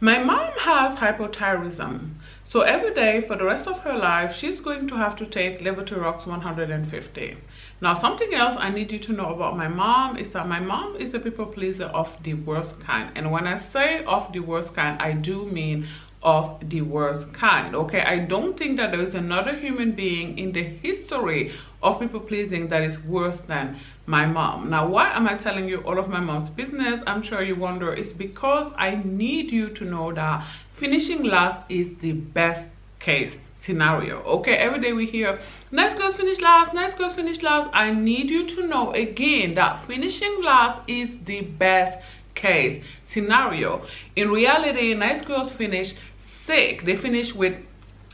My mom has hypothyroidism. So every day for the rest of her life, she's going to have to take levothyrox 150. Now, something else I need you to know about my mom is that my mom is a people pleaser of the worst kind. And when I say of the worst kind, I do mean of the worst kind. Okay, I don't think that there is another human being in the history of people pleasing that is worse than my mom. Now, why am I telling you all of my mom's business? I'm sure you wonder. It's because I need you to know that finishing last is the best case scenario. Okay, every day we hear nice girls finish last, nice girls finish last. I need you to know again that finishing last is the best case scenario. In reality, nice girls finish sick. They finish with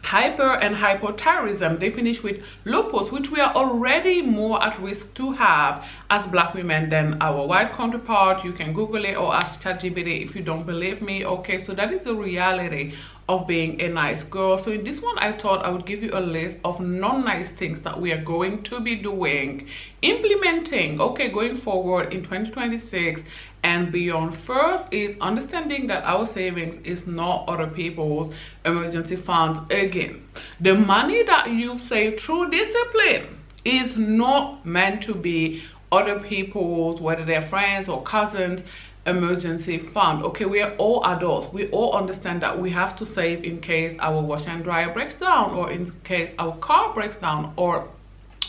hyper and hypothyroidism. They finish with lupus, which we are already more at risk to have as black women than our white counterpart. You can Google it or ask ChatGPT if you don't believe me. Okay, so that is the reality of being a nice girl. So in this one, I thought I would give you a list of non-nice things that we are going to be doing, implementing, okay, going forward in 2026 and beyond. First is understanding that our savings is not other people's emergency funds. Again, the money that you save through discipline is not meant to be other people's, whether they're friends or cousins, emergency fund. Okay, we are all adults. We all understand that we have to save in case our washer and dryer breaks down, or in case our car breaks down, or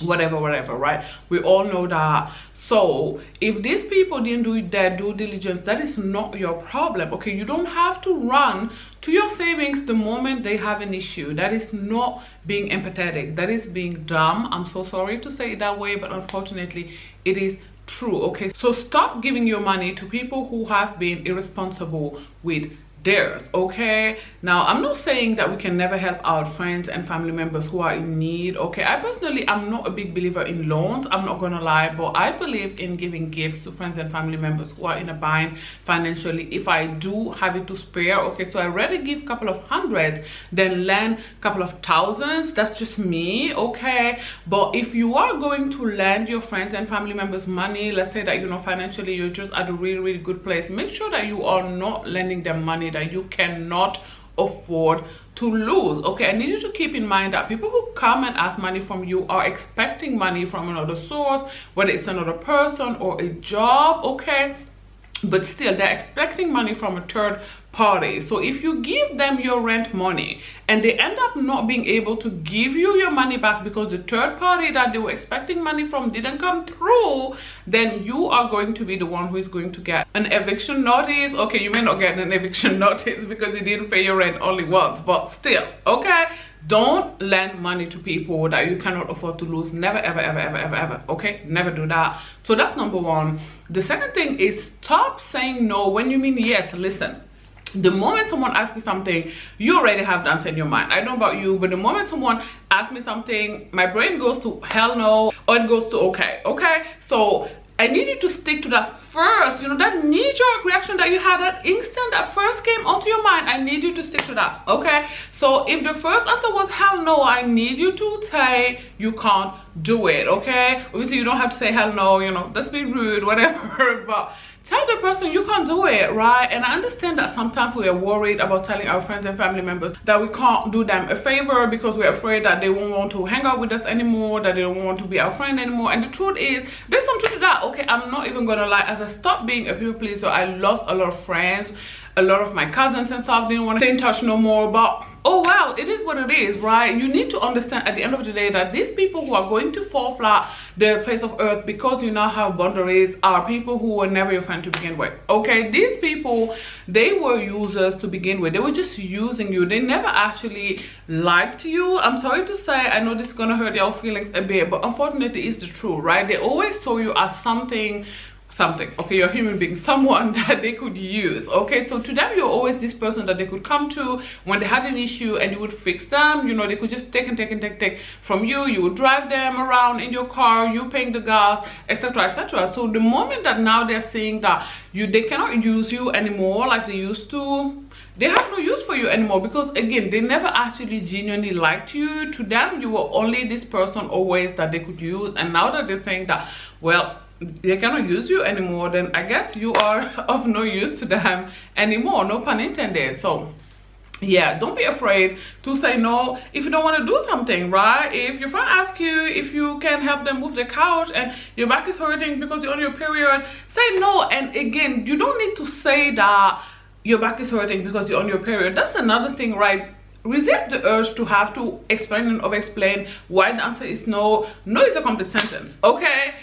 whatever, right? We all know that. So if these people didn't do their due diligence, that is not your problem. Okay, you don't have to run to your savings the moment they have an issue. That is not being empathetic. That is being dumb. I'm so sorry to say it that way, but unfortunately it is true. Okay, so stop giving your money to people who have been irresponsible with theirs. Okay, now I'm not saying that we can never help our friends and family members who are in need. Okay, I personally am not a big believer in loans, I'm not gonna lie, but I believe in giving gifts to friends and family members who are in a bind financially if I do have it to spare. Okay, so I rather give a couple of hundreds than lend a couple of thousands. That's just me. Okay, but if you are going to lend your friends and family members money, let's say that, you know, financially you're just at a really good place, make sure that you are not lending them money that you cannot afford to lose. Okay, I need you to keep in mind that people who come and ask money from you are expecting money from another source, whether it's another person or a job. Okay, but still they're expecting money from a third party. So if you give them your rent money and they end up not being able to give you your money back because the third party that they were expecting money from didn't come through, then you are going to be the one who is going to get an eviction notice. Okay, you may not get an eviction notice because you didn't pay your rent only once, but still. Okay, don't lend money to people that you cannot afford to lose. Never, ever. Okay, never do that. So that's number one. The second thing is stop saying no when you mean yes. Listen, the moment someone asks you something, you already have the answer in your mind. I don't know about you, but the moment someone asks me something, my brain goes to hell no, or it goes to okay. Okay, so I need you to stick to that first, you know, that knee-jerk reaction that you had, that instant that first came onto your mind. I need you to stick to that. Okay, so if the first answer was hell no, I need you to say you can't do it. Okay, obviously you don't have to say hell no, you know, that's be rude, whatever, but tell the person you can't do it, right? And I understand that sometimes we are worried about telling our friends and family members that we can't do them a favor because we're afraid that they won't want to hang out with us anymore, that they don't want to be our friend anymore. And the truth is, there's some truth to that. Okay, I'm not even gonna lie. As I stopped being a people pleaser, I lost a lot of friends. A lot of my cousins and stuff didn't want to stay in touch no more, but oh well, it is what it is, right? You need to understand at the end of the day that these people who are going to fall flat the face of earth because you now have boundaries are people who were never your friend to begin with. Okay, these people, they were users to begin with. They were just using you. They never actually liked you. I'm sorry to say, I know this is gonna hurt your feelings a bit, but unfortunately it's the truth, right? They always saw you as something, okay, you're a human being, someone that they could use. Okay, so to them you're always this person that they could come to when they had an issue and you would fix them. You know, they could just take from you. You would drive them around in your car, you paying the gas, etc. So the moment that now they're saying that they cannot use you anymore like they used to, they have no use for you anymore, because again, they never actually genuinely liked you. To them you were only this person always that they could use. And now that they're saying that, well, they cannot use you anymore, then I guess you are of no use to them anymore, no pun intended. So yeah, don't be afraid to say no if you don't want to do something, right? If your friend asks you if you can help them move the couch and your back is hurting because you're on your period, say no. And again, you don't need to say that your back is hurting because you're on your period. That's another thing, right? Resist the urge to have to explain and over explain why the answer is no. No is a complete sentence, okay?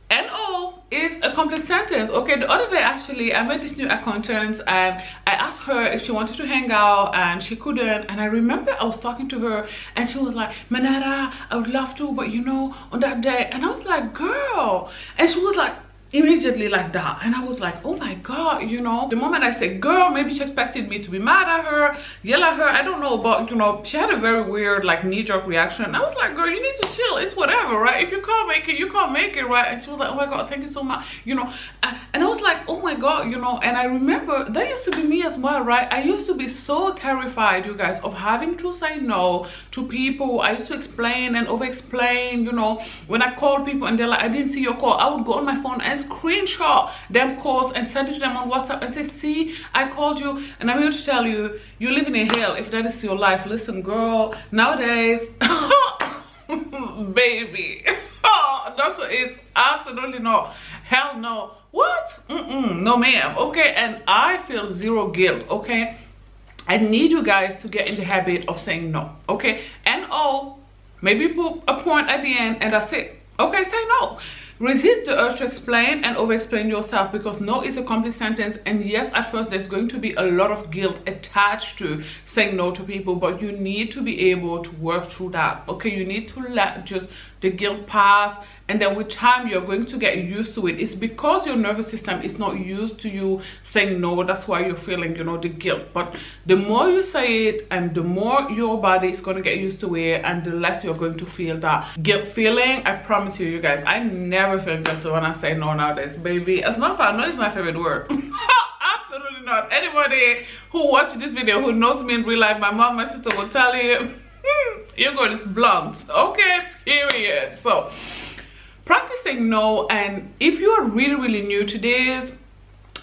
No is a complete sentence, okay? The other day, actually, I met this new acquaintance and I asked her if she wanted to hang out and she couldn't. And I remember I was talking to her and she was like, Manetta, I would love to, but you know, on that day. And I was like, girl. And she was like, immediately like that. And I was like, oh my god, you know, the moment I said girl, maybe she expected me to be mad at her, yell at her, I don't know, but you know, she had a very weird like knee-jerk reaction. I was like, girl, you need to chill, it's whatever, right? If you can't make it, you can't make it, right? And she was like, oh my god, thank you so much, you know. And I was like, oh my god, you know. And I remember that used to be me as well, right? I used to be so terrified, you guys, of having to say no to people. I used to explain and over explain, you know. When I called people and they're like, I didn't see your call, I would go on my phone and screenshot them calls and send it to them on WhatsApp and say, see, I called you. And I'm here to tell you, you're living in hell if that is your life. Listen, girl, nowadays baby, it's absolutely no, hell no. What? No ma'am, okay? And I feel zero guilt, okay? I need you guys to get in the habit of saying no, okay? No, maybe put a point at the end and that's it, okay? Say no. Resist the urge to explain and over explain yourself, because no is a complete sentence. And yes, at first there's going to be a lot of guilt attached to saying no to people, but you need to be able to work through that, okay? You need to let just the guilt pass, and then with time you're going to get used to it. It's because your nervous system is not used to you saying no, that's why you're feeling, you know, the guilt. But the more you say it and the more your body is going to get used to it, and the less you're going to feel that guilt feeling. I promise you, you guys, I never feel guilty when I say no nowadays, baby. As a matter of fact, no is my favorite word. Absolutely not. Anybody who watched this video who knows me in real life, my mom, my sister will tell you, your girl is blunt, okay? Period. So practicing no, and if you're really new to this,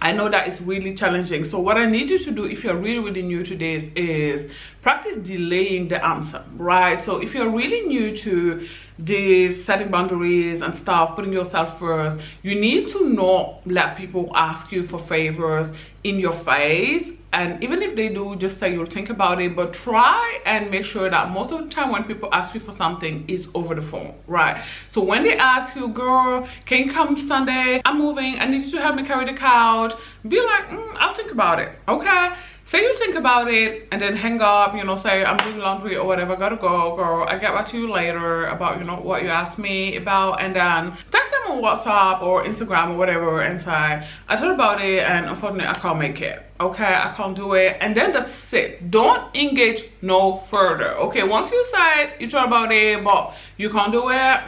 I know that it's really challenging. So what I need you to do, if you're really new to this, is practice delaying the answer, right? So if you're really new to this, setting boundaries and stuff, putting yourself first, you need to not let people ask you for favors in your face. And even if they do, just say you'll think about it, but try and make sure that most of the time when people ask you for something, it's over the phone, right? So when they ask you, girl, can you come Sunday? I'm moving, I need you to help me carry the couch. Be like, I'll think about it, okay? Say you think about it and then hang up, you know, say I'm doing laundry or whatever, gotta go, girl, I get back to you later about, you know, what you asked me about. And then text them on WhatsApp or Instagram or whatever and say, I thought about it and unfortunately I can't make it, okay? I can't do it. And then that's it. Don't engage no further, okay? Once you say you thought about it but you can't do it,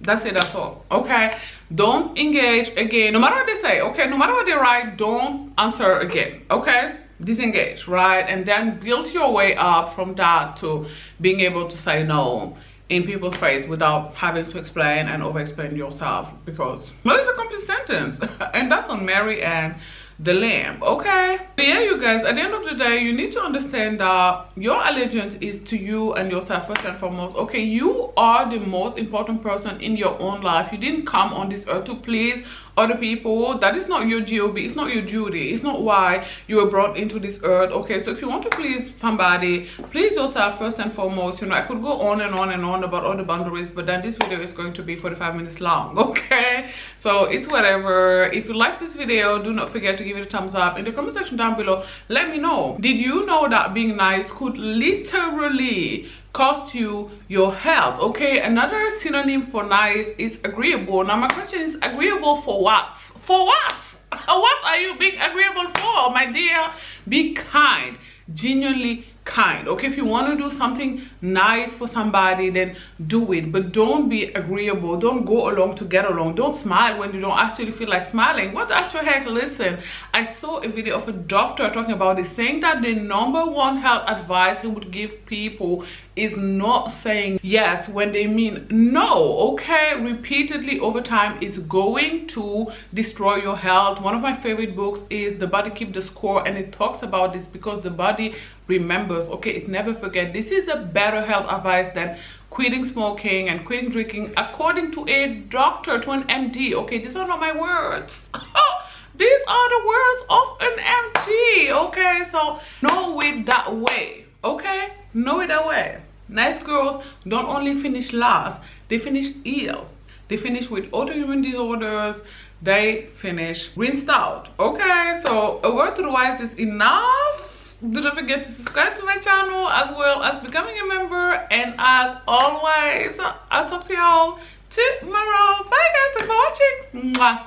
that's it, that's all, okay? Don't engage again, no matter what they say, okay? No matter what they write, don't answer again, okay? Disengage, right? And then build your way up from that to being able to say no in people's face without having to explain and over explain yourself, because no is a complete sentence. And that's on Mary and the lamb, okay? But yeah, you guys, at the end of the day, you need to understand that your allegiance is to you and yourself first and foremost, okay? You are the most important person in your own life. You didn't come on this earth to please other people. That is not your job, it's not your duty, it's not why you were brought into this earth, okay? So if you want to please somebody, please yourself first and foremost. You know, I could go on and on about all the boundaries, but then this video is going to be 45 minutes long, okay? So it's whatever. If you like this video, do not forget to give it a thumbs up. In the comment section down below, let me know, did you know that being nice could literally cost you your health, okay? Another synonym for nice is agreeable. Now my question is, agreeable for what? For what? What are you being agreeable for, my dear? Be kind, genuinely kind. Okay, if you want to do something nice for somebody, then do it, but don't be agreeable. Don't go along to get along. Don't smile when you don't actually feel like smiling. What the actual heck? Listen, I saw a video of a doctor talking about this, saying that the #1 health advice he would give people is not saying yes when they mean no. Okay, repeatedly over time is going to destroy your health. One of my favorite books is The Body Keep the Score, and it talks about this because the body remembers. Okay, it never forget. This is a better health advice than quitting smoking and quitting drinking, according to a doctor, to an MD. Okay, these are not my words. These are the words of an MD. Okay, so know it that way. Okay, know it that way. Nice girls don't only finish last, they finish ill. They finish with autoimmune disorders. They finish rinsed out. Okay, so a word to the wise is enough. Do not forget to subscribe to my channel as well as becoming a member. And as always, I'll talk to y'all tomorrow. Bye guys, thanks for watching. Mwah.